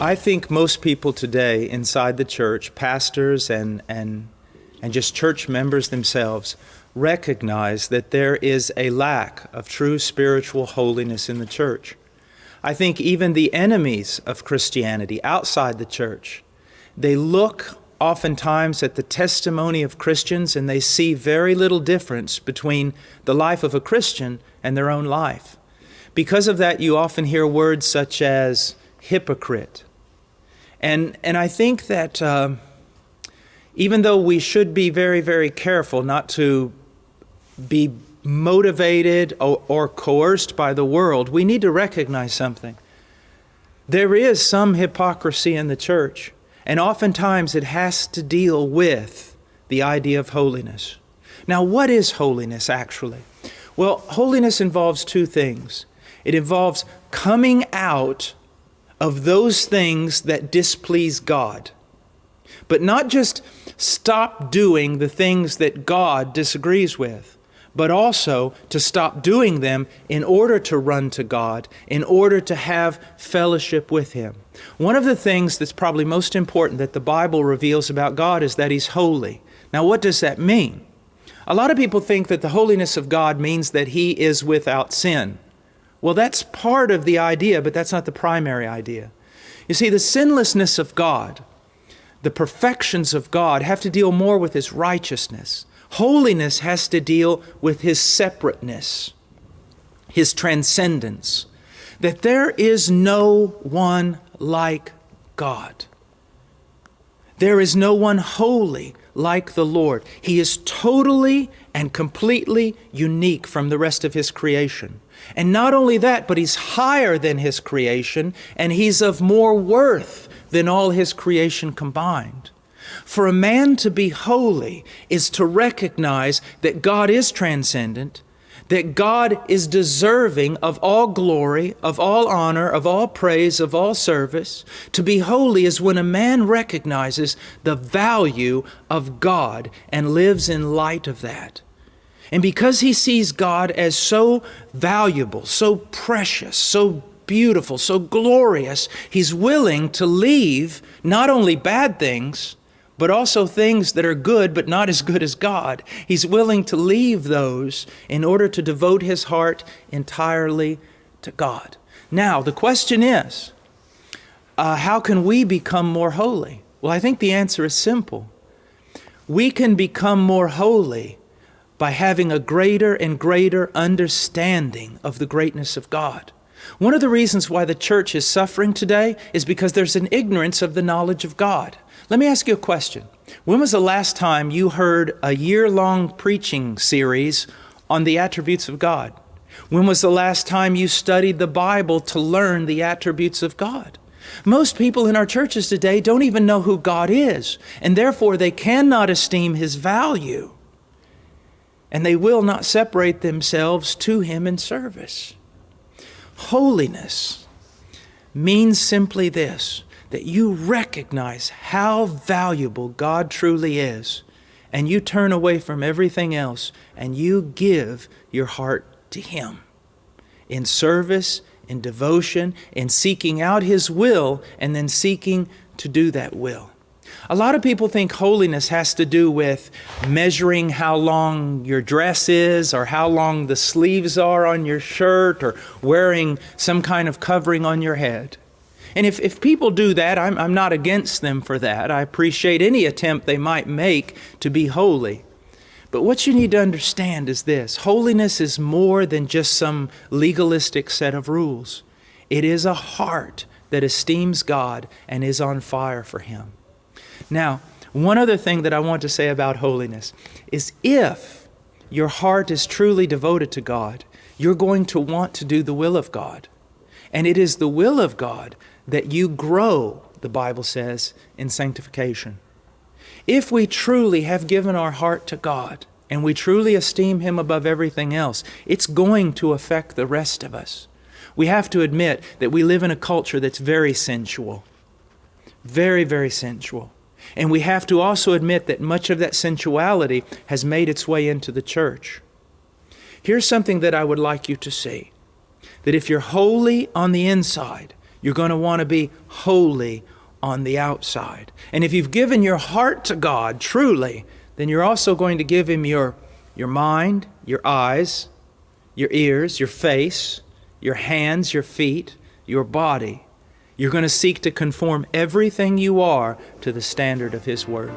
I think most people today inside the church, pastors and just church members themselves, recognize that there is a lack of true spiritual holiness in the church. I think even the enemies of Christianity outside the church, they look oftentimes at the testimony of Christians and they see very little difference between the life of a Christian and their own life. Because of that, you often hear words such as hypocrite. And I think that even though we should be very, very careful not to be motivated or coerced by the world, we need to recognize something. There is some hypocrisy in the church, and oftentimes it has to deal with the idea of holiness. Now, what is holiness actually? Well, holiness involves two things. It involves coming out of those things that displease God, but not just stop doing the things that God disagrees with, but also to stop doing them in order to run to God, in order to have fellowship with Him. One of the things that's probably most important that the Bible reveals about God is that He's holy. Now, what does that mean? A lot of people think that the holiness of God means that He is without sin. Well, that's part of the idea, but that's not the primary idea. You see, the sinlessness of God, the perfections of God have to deal more with His righteousness. Holiness has to deal with His separateness, His transcendence, that there is no one like God. There is no one holy like the Lord. He is totally and completely unique from the rest of His creation. And not only that, but He's higher than His creation, and He's of more worth than all His creation combined. For a man to be holy is to recognize that God is transcendent, that God is deserving of all glory, of all honor, of all praise, of all service. To be holy is when a man recognizes the value of God and lives in light of that. And because he sees God as so valuable, so precious, so beautiful, so glorious, he's willing to leave not only bad things, but also things that are good but not as good as God. He's willing to leave those in order to devote his heart entirely to God. Now, the question is, how can we become more holy? Well, I think the answer is simple. We can become more holy by having a greater and greater understanding of the greatness of God. One of the reasons why the church is suffering today is because there's an ignorance of the knowledge of God. Let me ask you a question. When was the last time you heard a year-long preaching series on the attributes of God? When was the last time you studied the Bible to learn the attributes of God? Most people in our churches today don't even know who God is, and therefore they cannot esteem His value, and they will not separate themselves to Him in service. Holiness means simply this, that you recognize how valuable God truly is, and you turn away from everything else, and you give your heart to Him in service, in devotion, in seeking out His will, and then seeking to do that will. A lot of people think holiness has to do with measuring how long your dress is, or how long the sleeves are on your shirt, or wearing some kind of covering on your head. And if people do that, I'm not against them for that. I appreciate any attempt they might make to be holy. But what you need to understand is this: holiness is more than just some legalistic set of rules. It is a heart that esteems God and is on fire for Him. Now, one other thing that I want to say about holiness is if your heart is truly devoted to God, you're going to want to do the will of God. And it is the will of God that you grow, the Bible says, in sanctification. If we truly have given our heart to God and we truly esteem Him above everything else, it's going to affect the rest of us. We have to admit that we live in a culture that's very sensual. Very, very sensual. And we have to also admit that much of that sensuality has made its way into the church. Here's something that I would like you to see. That if you're holy on the inside, You're going to want to be holy on the outside. And if you've given your heart to God truly, then you're also going to give Him your mind, your eyes, your ears, your face, your hands, your feet, your body. You're going to seek to conform everything you are to the standard of His Word.